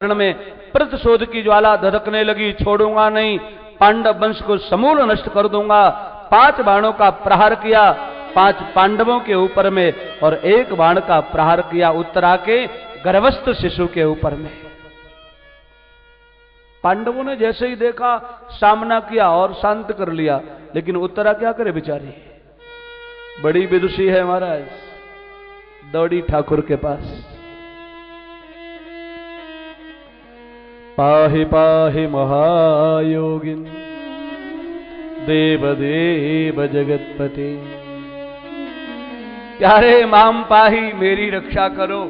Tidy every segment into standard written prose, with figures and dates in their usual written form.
में प्रतिशोध की ज्वाला धधकने लगी। छोड़ूंगा नहीं, पांडव वंश को समूल नष्ट कर दूंगा। 5 बाणों का प्रहार किया 5 पांडवों के ऊपर में और 1 बाण का प्रहार किया उत्तरा के गर्भस्थ शिशु के ऊपर में। पांडवों ने जैसे ही देखा सामना किया और शांत कर लिया, लेकिन उत्तरा क्या करे बेचारी, बड़ी विदुषी है महाराज। दौड़ी ठाकुर के पास, पाहि पाहि महायोगिन देव देव जगतपति। प्यारे माम पाही, मेरी रक्षा करो।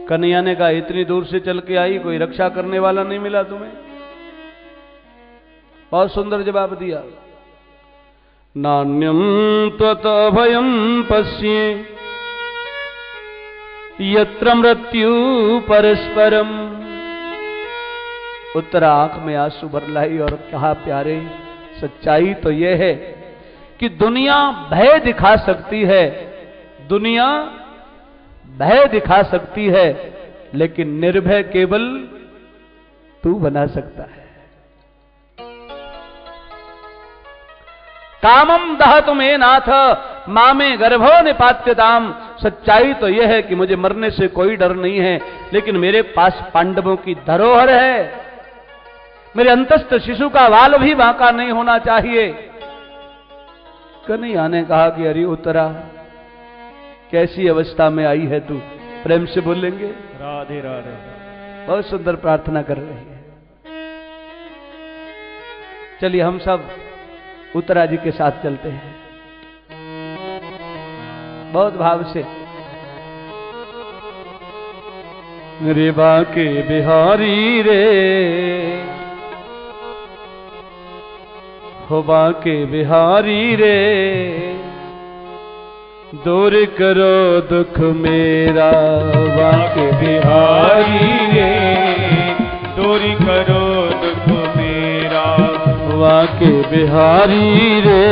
कन्हैया ने कहा इतनी दूर से चल के आई, कोई रक्षा करने वाला नहीं मिला तुम्हें? बहुत सुंदर जवाब दिया। नान्यम त्वत भयम पश्ये यत्र मृत्यु परस्परम। उत्तरा आंख में आंसू भर लाई और कहा प्यारे, सच्चाई तो यह है कि दुनिया भय दिखा सकती है, दुनिया भय दिखा सकती है, लेकिन निर्भय केवल तू बना सकता है। कामम दहतु मे नाथ मामे गर्भो निपात्यताम। सच्चाई तो यह है कि मुझे मरने से कोई डर नहीं है, लेकिन मेरे पास पांडवों की धरोहर है। मेरे अंतस्थ शिशु का वाल भी बांका नहीं होना चाहिए। कन्हैया ने कहा कि अरे उत्तरा, कैसी अवस्था में आई है तू? प्रेम से बोलेंगे राधे राधे। बहुत सुंदर प्रार्थना कर रही है। चलिए हम सब उत्तरा जी के साथ चलते हैं बहुत भाव से। रे बाके बिहारी रे, हो बाके बिहारी रे, दूर करो दुख मेरा। बाके बिहारी रे, दूर करो दुख मेरा। बाके बिहारी रे,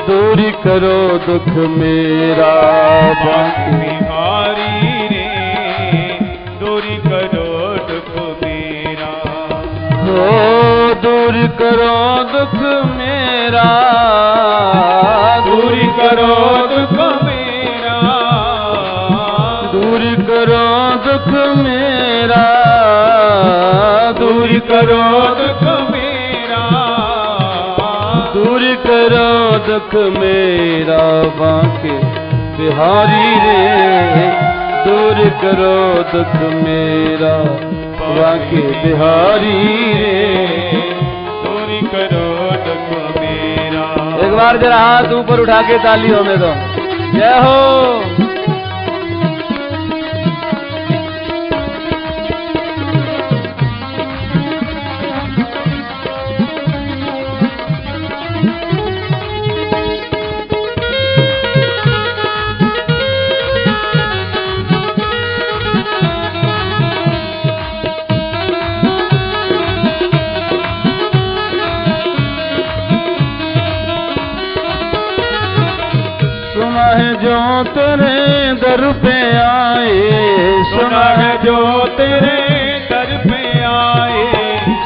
दूर करो दुख मेरा। बाके बिहारी रे, दूर करो दुख मेरा। हो दूर करो दुख मेरा, दूर करो दुख मेरा। दूर करो दुख मेरा, दूर करो दुख मेरा। दूर करो दुख मेरा। बाके बिहारी रे, दूर करो दुख मेरा। बाके बिहारी रे, दूर करो दुख मेरा। एक बार जरा हाथ ऊपर उठा के ताली होने दो। जय हो। जो तेरे दर पे आए, सुना है जो तेरे दर पे आए।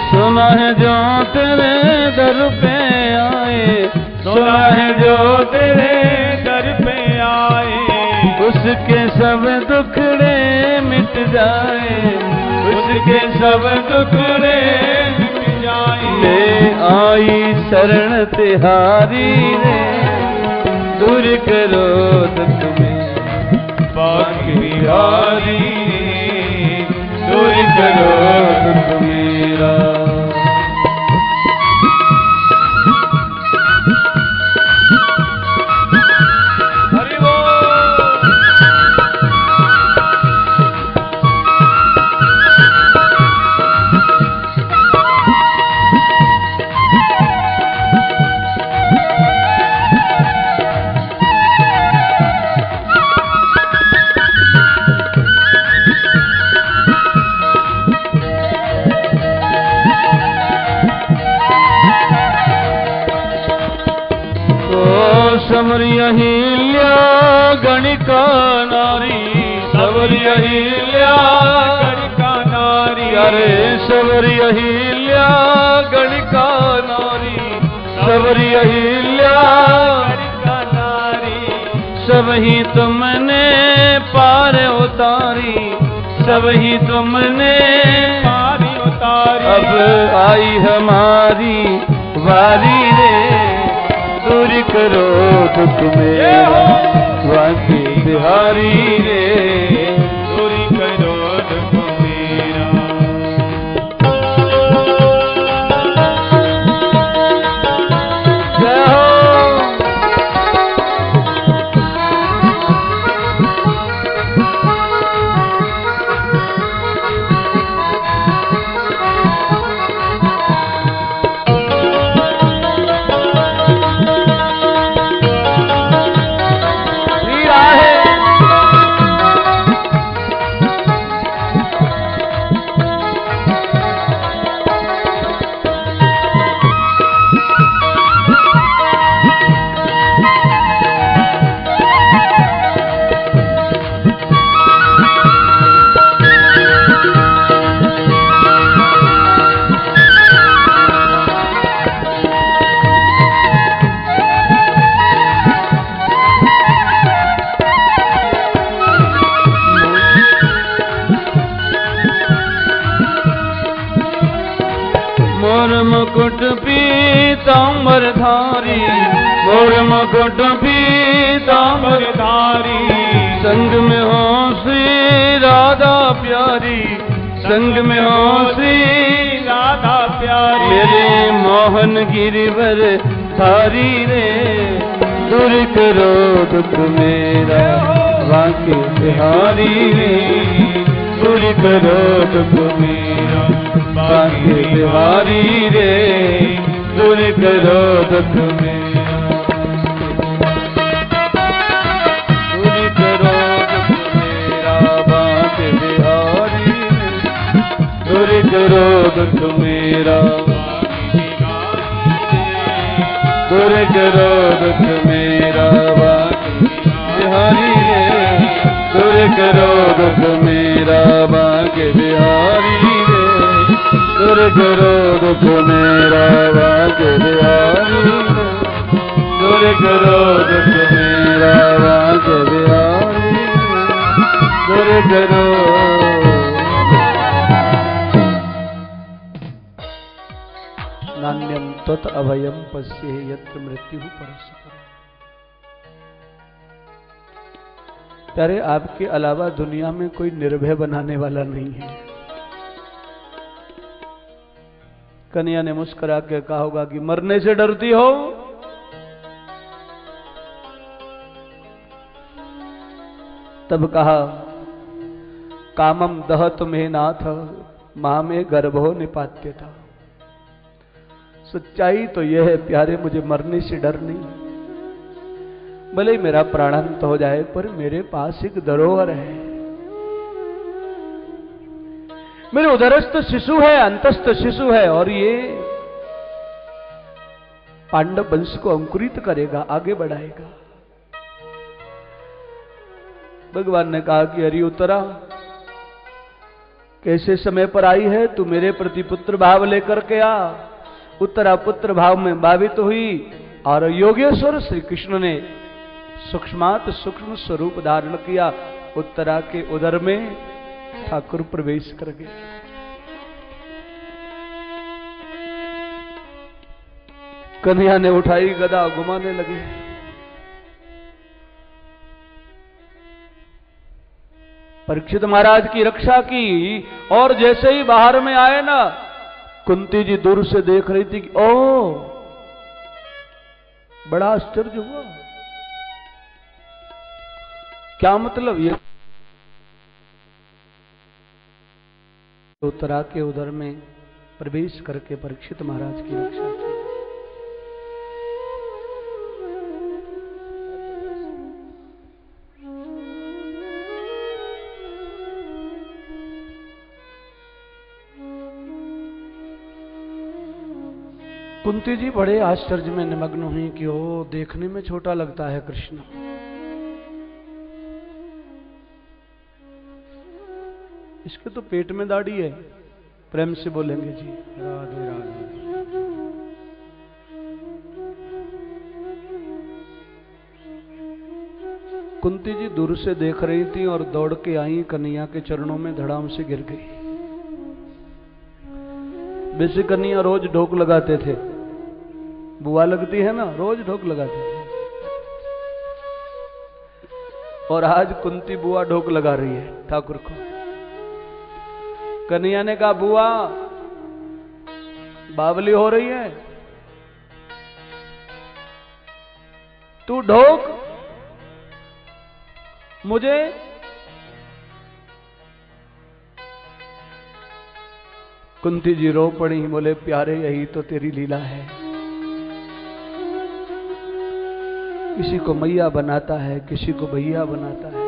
सुना है जो तेरे दर पे आए। सुना है जो तेरे दर पे आए। उसके सब दुखड़े मिट जाए। उसके सब दुखड़े मिट जाए। ले आई शरण तिहारी रे, दूर करो दुख में। बाके बिहारी रे, दूर करो दुख मेरा। हरि बोल। समरिया हिल्या गणिका नारी, समरिया अहिल्या गणिका नारी, अरे सवरी अहिल्या गणिका नारी, सवरी अहिल्या गणिका नारी, सब ही तुमने पार उतारी, सब ही तुमने पार उतारी, अब आई हमारी वारी रे, दूर करो दुख मेरा वाकी बिहारी रे, दूर करो दुख मेरा। जय हो। मुकुट पीतांबर धारी, मोर मुकुट पीतांबर धारी, संग में हो श्री राधा प्यारी, संग में हो श्री राधा प्यारी, मेरे मोहन गिरिवर धारी रे, दूर करो दुख मेरा वाके बिहारी रे, दूर करो दुख मेरा वाके बिहारी रे, दूर करो दुख मेरा, दूर करो दुख मेरा वाके बिहारी रे, दूर करो दुख मेरा, दूर करो दुख मेरा वाके बिहारी रे, दूर करो दुख मेरा वाके बिहारी रे, दूर करो दुख मेरा वाके बिहारी रे, दूर करो दुख मेरा वाके बिहारी रे, दूर करो। नान्यम त्वत् अभयम पश्ये यत्र मृत्यु परस्पर। प्यारे, आपके अलावा दुनिया में कोई निर्भय बनाने वाला नहीं है। कन्या ने मुस्कुरा के कहा होगा कि मरने से डरती हो? तब कहा, कामम दहत में नाथ मां में गर्भो निपात्यता। सच्चाई तो यह है प्यारे, मुझे मरने से डर नहीं। भले ही मेरा प्राणांत हो जाए, पर मेरे पास एक धरोहर है। मेरे उदरस्थ शिशु है, अंतस्थ शिशु है, और ये पांडव वंश को अंकुरित करेगा, आगे बढ़ाएगा। भगवान ने कहा कि अरे उत्तरा, कैसे समय पर आई है, तू मेरे प्रति पुत्र भाव लेकर के आ। उत्तरा पुत्र भाव में भावित हुई और योगेश्वर श्री कृष्ण ने सूक्ष्मात सूक्ष्म स्वरूप धारण किया। उत्तरा के उदर में ठाकुर प्रवेश कर गए। कन्हैया ने उठाई गदा, घुमाने लगे। परीक्षित महाराज की रक्षा की, और जैसे ही बाहर में आए ना, कुंती जी दूर से देख रही थी कि ओ, बड़ा आश्चर्य हुआ। क्या मतलब? ये उत्तरा के उदर में प्रवेश करके परीक्षित महाराज की रक्षा की। कुंती जी बड़े आश्चर्य में निमग्न हुई कि ओ, देखने में छोटा लगता है कृष्ण, इसके तो पेट में दाढ़ी है। प्रेम से बोलेंगे जी। राधे राधे। कुंती जी दूर से देख रही थी और दौड़ के आई, कन्हैया के चरणों में धड़ाम से गिर गई। वैसे कन्हैया रोज ढोक लगाते थे, बुआ लगती है ना, रोज ढोक लगाते थे, और आज कुंती बुआ ढोक लगा रही है ठाकुर को। कन्हैया ने कहा, बुआ बावली हो रही है, तू ढोक मुझे। कुंती जी रो पड़ी, बोले प्यारे यही तो तेरी लीला है, किसी को मैया बनाता है, किसी को भैया बनाता है,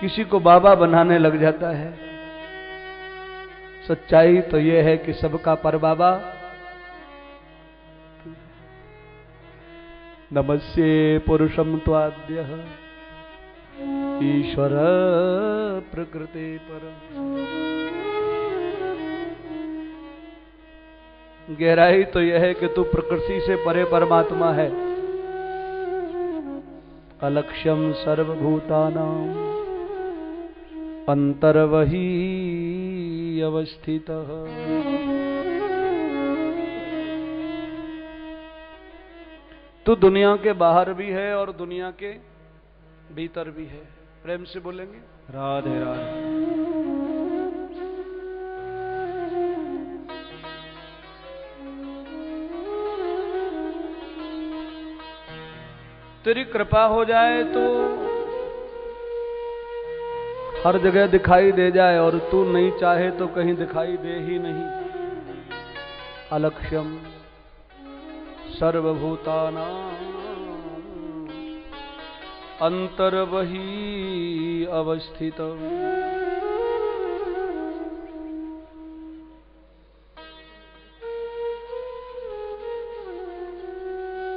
किसी को बाबा बनाने लग जाता है। सच्चाई तो यह है कि सबका परबाबा। नमस्ये पुरुषम त्वाद्य ईश्वर प्रकृति पर। गहराई तो यह है कि तू प्रकृति से परे परमात्मा है। अलक्ष्यम सर्वभूतानां अंतर्वही अवस्थितः। तू दुनिया के बाहर भी है और दुनिया के भीतर भी है। प्रेम से बोलेंगे राधे राधे। तेरी कृपा हो जाए तो हर जगह दिखाई दे जाए, और तू नहीं चाहे तो कहीं दिखाई दे ही नहीं। अलक्ष्यम सर्वभूतानां अंतर्वही अवस्थित।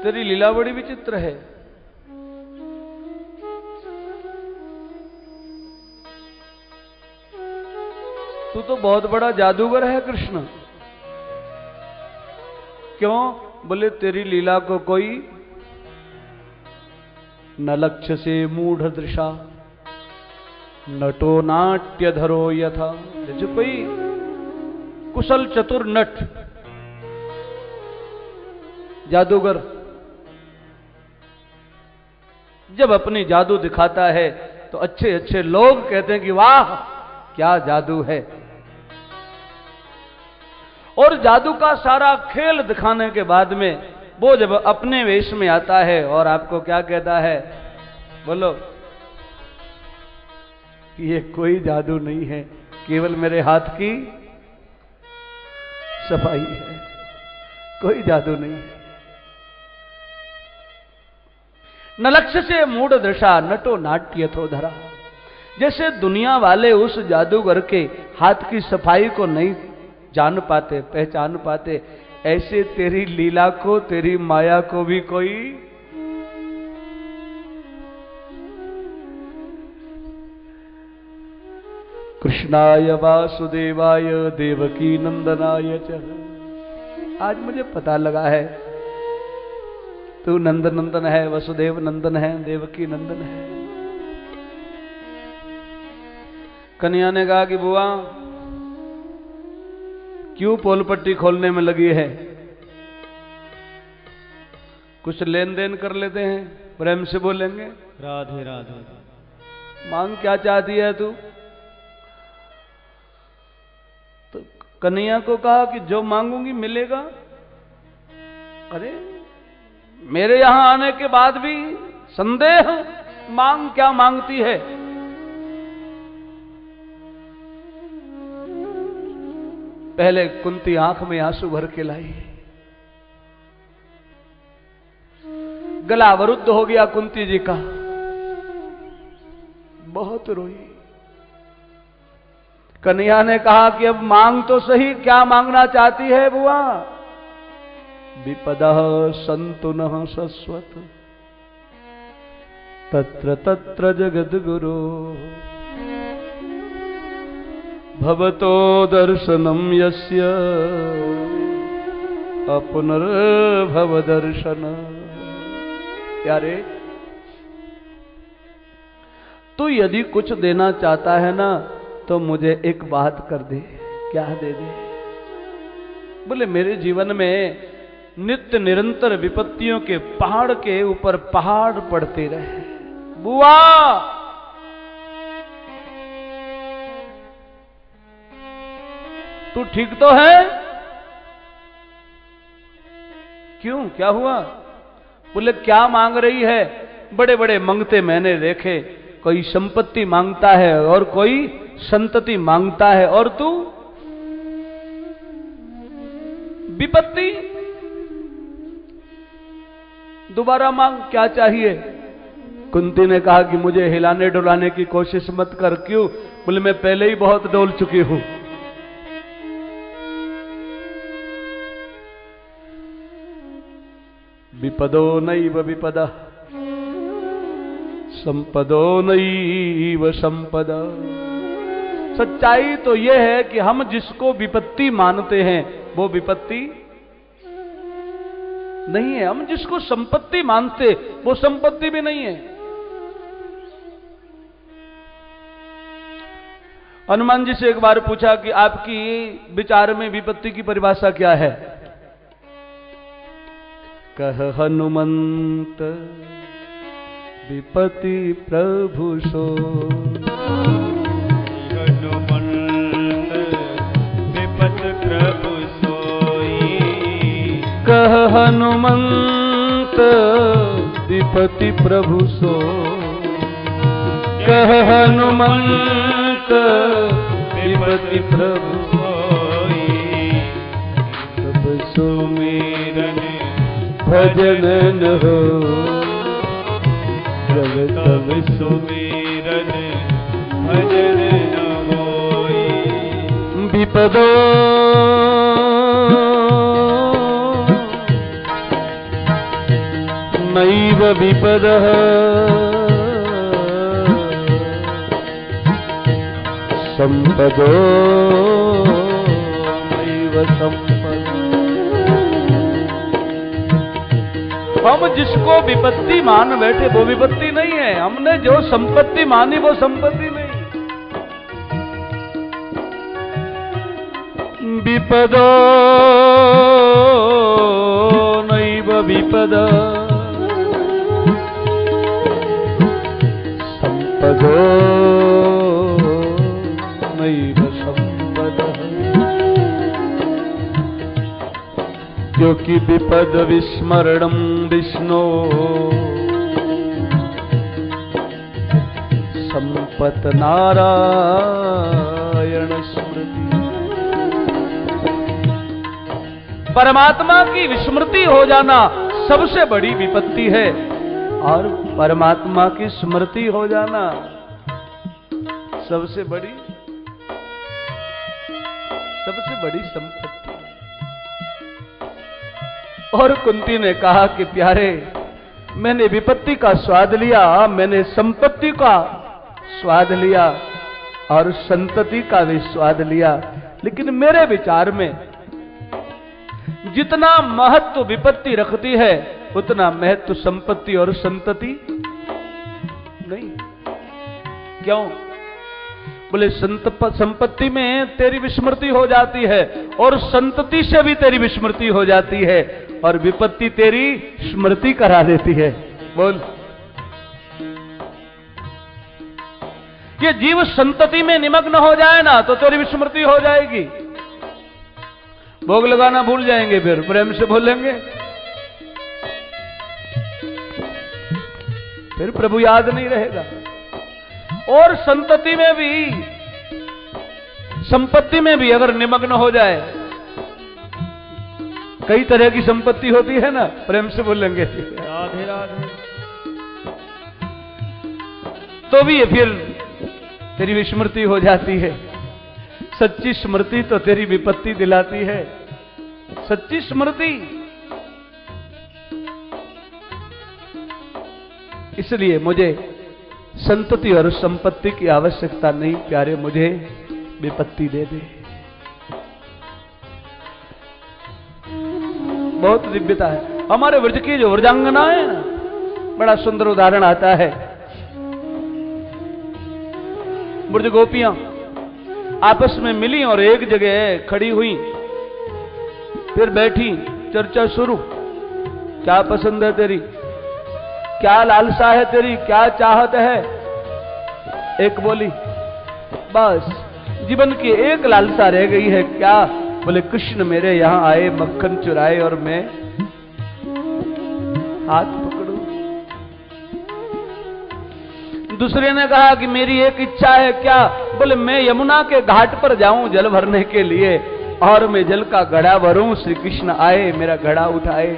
तेरी लीला बड़ी विचित्र है। तू तो बहुत बड़ा जादूगर है कृष्ण। क्यों? बोले तेरी लीला को कोई न लक्ष्य से मूढ़ दृशा नटो नाट्य धरो यथा। जैसे कोई कुशल चतुर नट जादूगर जब अपनी जादू दिखाता है तो अच्छे अच्छे लोग कहते हैं कि वाह क्या जादू है। और जादू का सारा खेल दिखाने के बाद में वो जब अपने वेश में आता है और आपको क्या कहता है, बोलो, ये कोई जादू नहीं है, केवल मेरे हाथ की सफाई है, कोई जादू नहीं है। न लक्ष्य से मूढ़ दृशा नटो नाट्य थो धरा। जैसे दुनिया वाले उस जादूगर के हाथ की सफाई को नहीं जान पाते, पहचान पाते, ऐसे तेरी लीला को, तेरी माया को भी कोई कृष्णाय वासुदेवाय देवकी नंदनाय च। आज मुझे पता लगा है तू नंद नंदन है, वसुदेव नंदन है, देवकी नंदन है। कन्हैया ने कहा कि बुआ क्यों पोल पट्टी खोलने में लगी है, कुछ लेन देन कर लेते हैं। प्रेम से बोलेंगे राधे राधे। मांग क्या चाहती है तू? तो कन्हैया को कहा कि जो मांगूंगी मिलेगा। अरे मेरे यहां आने के बाद भी संदेह, मांग क्या मांगती है? पहले कुंती आंख में आंसू भर के लाई, गला अवरुद्ध हो गया कुंती जी का, बहुत रोई। कन्हैया ने कहा कि अब मांग तो सही, क्या मांगना चाहती है बुआ? विपदः सन्तु नः शश्वत तत्र तत्र जगद्गुरो। भवतो दर्शनम यस्य अपुनर्भव दर्शन। प्यारे, तू यदि कुछ देना चाहता है ना तो मुझे एक बात कर दे। क्या दे दे? बोले मेरे जीवन में नित्य निरंतर विपत्तियों के पहाड़ के ऊपर पहाड़ पड़ते रहे। बुआ, तू ठीक तो है? क्यों, क्या हुआ? बोले क्या मांग रही है? बड़े बड़े मंगते मैंने देखे, कोई संपत्ति मांगता है और कोई संतति मांगता है, और तू विपत्ति। दोबारा मांग, क्या चाहिए? कुंती ने कहा कि मुझे हिलाने डुलाने की कोशिश मत कर। क्यों? बोले मैं पहले ही बहुत डोल चुकी हूं। विपदो नैव विपदा संपदो नैव संपदा। सच्चाई तो यह है कि हम जिसको विपत्ति मानते हैं वो विपत्ति नहीं है, हम जिसको संपत्ति मानते वो संपत्ति भी नहीं है। हनुमान जी से एक बार पूछा कि आपकी विचार में विपत्ति की परिभाषा क्या है? कह हनुमंत विपत्ति प्रभु सो। हनुमंत विपत्ति प्रभु सोई। कह हनुमंत विपत्ति प्रभु सो। कह हनुमंत विपत्ति प्रभु सोई। तब सुमिरन भजन न हो, जब तब सुमिरन भजन न होई। विपदो नैव विपदः संपदो नैव संपदः। हम जिसको विपत्ति मान बैठे वो विपत्ति नहीं है, हमने जो संपत्ति मानी वो संपत्ति नहीं। विपदो नैव विपदा संपदो नैव संपदा। क्योंकि विपद विस्मरणं विष्णो संपत नारायण स्मृति। परमात्मा की विस्मृति हो जाना सबसे बड़ी विपत्ति है, और परमात्मा की स्मृति हो जाना सबसे बड़ी संपत्ति। और कुंती ने कहा कि प्यारे, मैंने विपत्ति का स्वाद लिया, मैंने संपत्ति का स्वाद लिया और संतति का भी स्वाद लिया, लेकिन मेरे विचार में जितना महत्व विपत्ति रखती है उतना महत्व संपत्ति और संतति नहीं। क्यों? बोले संपत्ति में तेरी विस्मृति हो जाती है और संतति से भी तेरी विस्मृति हो जाती है, और विपत्ति तेरी स्मृति करा देती है। बोल, ये जीव संतति में निमग्न हो जाए ना तो तेरी विस्मृति हो जाएगी। भोग लगाना भूल जाएंगे, फिर प्रेम से बोलेंगे, फिर प्रभु याद नहीं रहेगा। और संतति में भी, संपत्ति में भी अगर निमग्न हो जाए, कई तरह की संपत्ति होती है ना, प्रेम से बोलेंगे राधे राधे, तो भी फिर तेरी विस्मृति हो जाती है। सच्ची स्मृति तो तेरी विपत्ति दिलाती है। सच्ची स्मृति। इसलिए मुझे संतति और संपत्ति की आवश्यकता नहीं प्यारे, मुझे विपत्ति दे दे। बहुत दिव्यता है। हमारे व्रज की जो व्रजांगना है ना, बड़ा सुंदर उदाहरण आता है। व्रज गोपियां आपस में मिली और एक जगह खड़ी हुई, फिर बैठी, चर्चा शुरू। क्या पसंद है तेरी, क्या लालसा है तेरी, क्या चाहत है? एक बोली, बस जीवन की एक लालसा रह गई है। क्या? बोले कृष्ण मेरे यहां आए, मक्खन चुराए और मैं हाथ पकड़ूं। दूसरे ने कहा कि मेरी एक इच्छा है। क्या? बोले मैं यमुना के घाट पर जाऊं जल भरने के लिए और मैं जल का घड़ा भरूं, श्री कृष्ण आए मेरा घड़ा उठाए।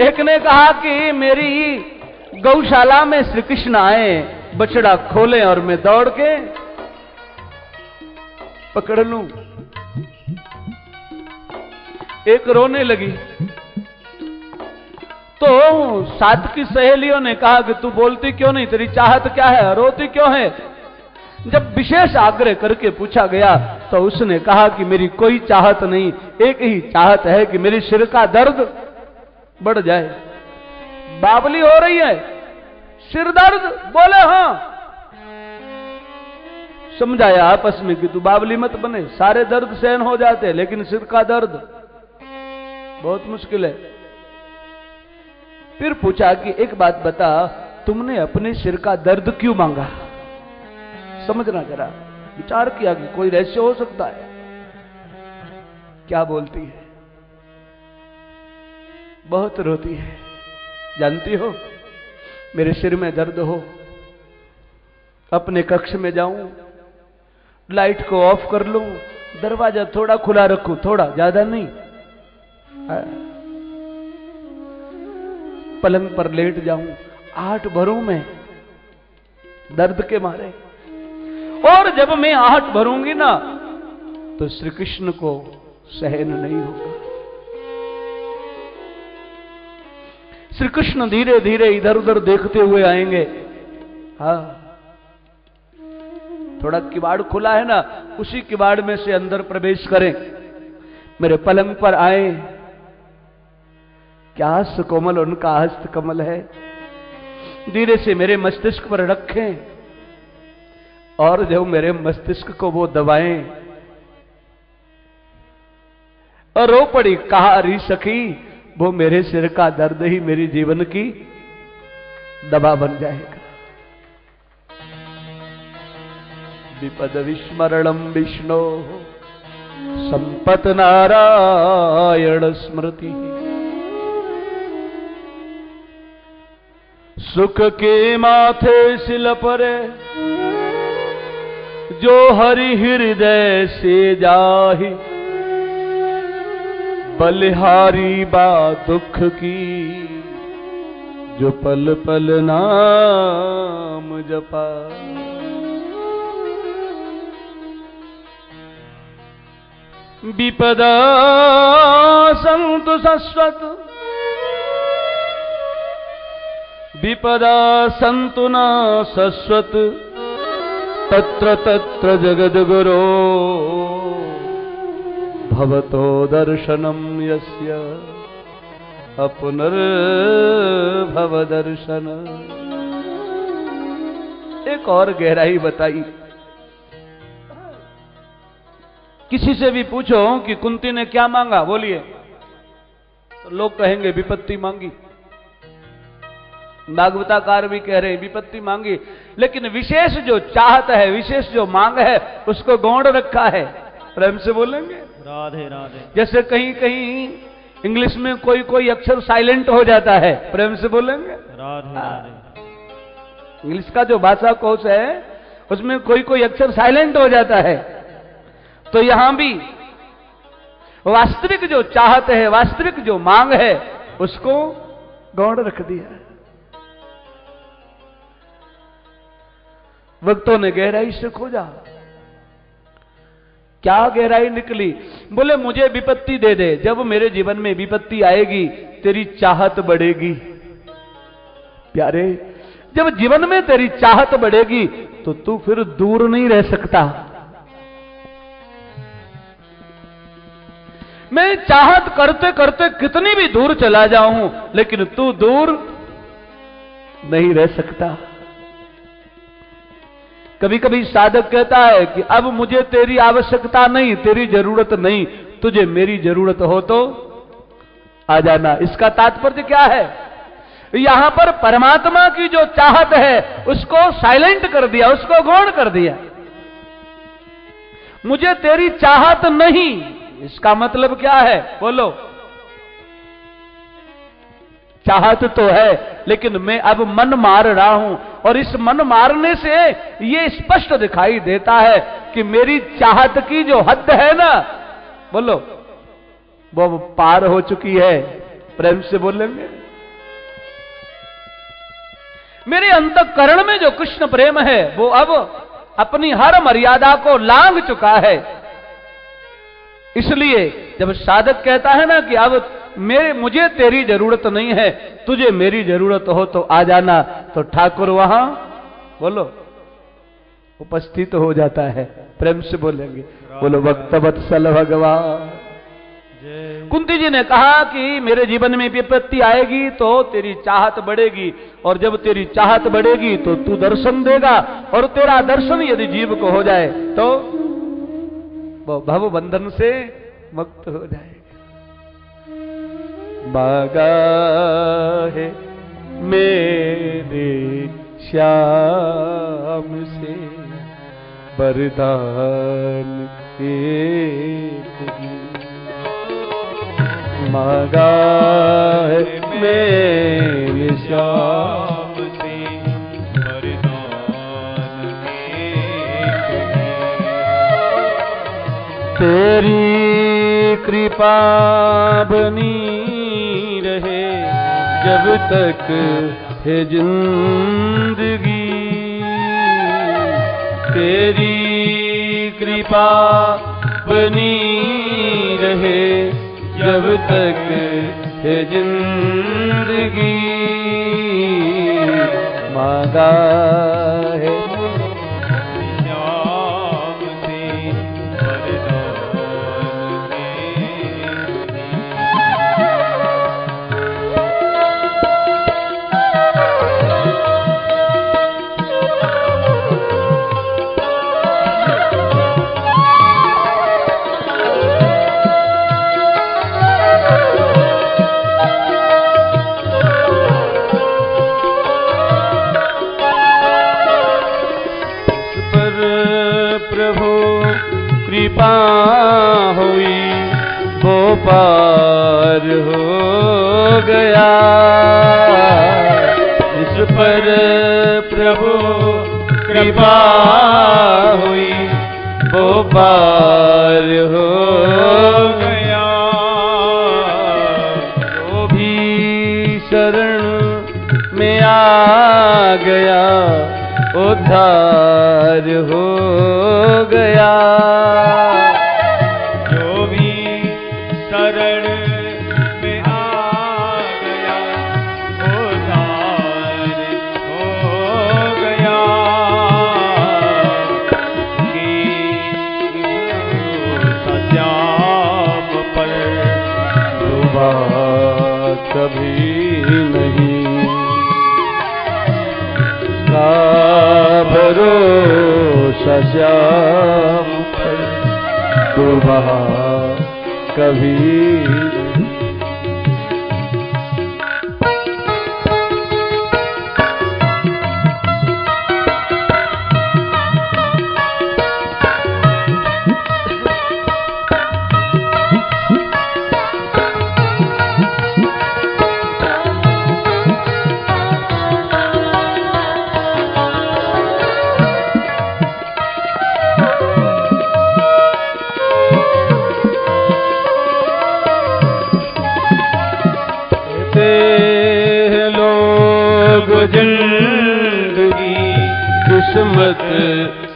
एक ने कहा कि मेरी गौशाला में श्री कृष्ण आए, बछड़ा खोले और मैं दौड़ के पकड़ लूं। एक रोने लगी तो साथ की सहेलियों ने कहा कि तू बोलती क्यों नहीं, तेरी चाहत क्या है, रोती क्यों है? जब विशेष आग्रह करके पूछा गया तो उसने कहा कि मेरी कोई चाहत नहीं, एक ही चाहत है कि मेरे सिर का दर्द बढ़ जाए। बावली हो रही है, सिर दर्द? बोले हां। समझाया आपस में कि तू बावली मत बने, सारे दर्द सहन हो जाते लेकिन सिर का दर्द बहुत मुश्किल है। फिर पूछा कि एक बात बता, तुमने अपने सिर का दर्द क्यों मांगा? समझना जरा, विचार किया कि कोई रहस्य हो सकता है। क्या बोलती है? बहुत रोती है। जानती हो, मेरे सिर में दर्द हो, अपने कक्ष में जाऊं, लाइट को ऑफ कर लूं, दरवाजा थोड़ा खुला रखूं, थोड़ा, ज्यादा नहीं, पलंग पर लेट जाऊं, 8 भरूं मैं दर्द के मारे। और जब मैं 8 भरूंगी ना तो श्री कृष्ण को सहन नहीं होगा। श्री कृष्ण धीरे धीरे इधर उधर देखते हुए आएंगे। हाँ, थोड़ा किवाड़ खुला है ना, उसी किवाड़ में से अंदर प्रवेश करें, मेरे पलंग पर आए। क्या सुकोमल उनका हस्त कमल है। धीरे से मेरे मस्तिष्क पर रखें और जब मेरे मस्तिष्क को वो दबाएं और रो पड़ी, कहा री सखी, वो मेरे सिर का दर्द ही मेरी जीवन की दवा बन जाएगा। विपद विस्मरणम विष्णु संपत नारायण स्मृति। सुख के माथे सिल परे जो हरि हृदय से जाहि, बलिहारी बा दुख की जो पल पल नाम जपा। विपदा संतु शश्वत, विपदा संतु न शश्वत, तत्र तत्र जगद्गुरो भवतो दर्शनम यस्य अपुनर्भव दर्शन। एक और गहराई बताई। किसी से भी पूछो कि कुंती ने क्या मांगा, बोलिए, तो लोग कहेंगे विपत्ति मांगी। भागवताकार भी कह रहे हैं विपत्ति मांगी, लेकिन विशेष जो चाहत है, विशेष जो मांग है, उसको गौण रखा है। प्रेम से बोलेंगे राधे राधे। जैसे कहीं कहीं इंग्लिश में कोई कोई अक्षर साइलेंट हो जाता है, प्रेम से बोलेंगे राधे राधे। इंग्लिश का जो भाषा कोश है उसमें कोई कोई अक्षर साइलेंट हो जाता है। तो यहां भी वास्तविक जो चाहत है, वास्तविक जो मांग है, उसको गौण रख दिया। भक्तों ने गहराई से खोजा, क्या गहराई निकली? बोले मुझे विपत्ति दे दे, जब मेरे जीवन में विपत्ति आएगी तेरी चाहत बढ़ेगी। प्यारे, जब जीवन में तेरी चाहत बढ़ेगी तो तू फिर दूर नहीं रह सकता। मैं चाहत करते करते कितनी भी दूर चला जाऊं, लेकिन तू दूर नहीं रह सकता। कभी कभी साधक कहता है कि अब मुझे तेरी आवश्यकता नहीं, तेरी जरूरत नहीं, तुझे मेरी जरूरत हो तो आ जाना। इसका तात्पर्य क्या है? यहां पर परमात्मा की जो चाहत है उसको साइलेंट कर दिया, उसको गौण कर दिया। मुझे तेरी चाहत नहीं, इसका मतलब क्या है? बोलो। चाहत तो है, लेकिन मैं अब मन मार रहा हूं, और इस मन मारने से यह स्पष्ट दिखाई देता है कि मेरी चाहत की जो हद है ना, बोलो, वो पार हो चुकी है। प्रेम से बोलेंगे। मेरे अंतःकरण में जो कृष्ण प्रेम है वो अब अपनी हर मर्यादा को लांघ चुका है। इसलिए जब साधक कहता है ना कि अब मुझे तेरी जरूरत नहीं है, तुझे मेरी जरूरत हो तो आ जाना, तो ठाकुर वहां, बोलो, उपस्थित हो जाता है। प्रेम से बोलेंगे। बोलो भक्त वत्सल भगवान। कुंती जी ने कहा कि मेरे जीवन में विपत्ति आएगी तो तेरी चाहत बढ़ेगी, और जब तेरी चाहत बढ़ेगी तो तू दर्शन देगा, और तेरा दर्शन यदि जीव को हो जाए तो वो भव बंधन से मुक्त हो जाएगा। मांगा है मेरे श्याम से वरदान एक ही, मांगा है मेरे श्याम से वरदान एक ही। तेरी कृपा बनी रहे जब तक है जिंदगी, तेरी कृपा बनी रहे जब तक है जिंदगी। मांगा है श्याम से वरदान कृपा हुई वो पार हो गया। जिस पर प्रभु कृपा हुई वो पार हो गया। जो भी शरण में आ गया उद्धार हो गया। जो भी शरण में आ गया उद्धार हो गया। कि सत्याम पर डूबा कभी नहीं, भरोसा श्याम पर डूबा कभी। जिंदगी किस्मत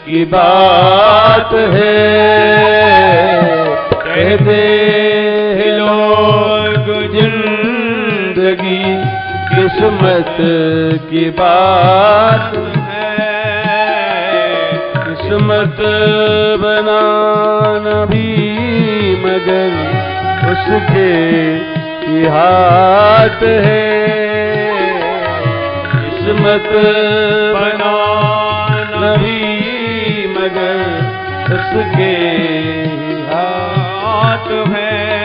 की बात है, कहते लोग जिंदगी किस्मत की बात है, किस्मत बनाना भी मगर उसके ही हाथ है, किस्मत बनाना भी मगर उसके ही हाथ है।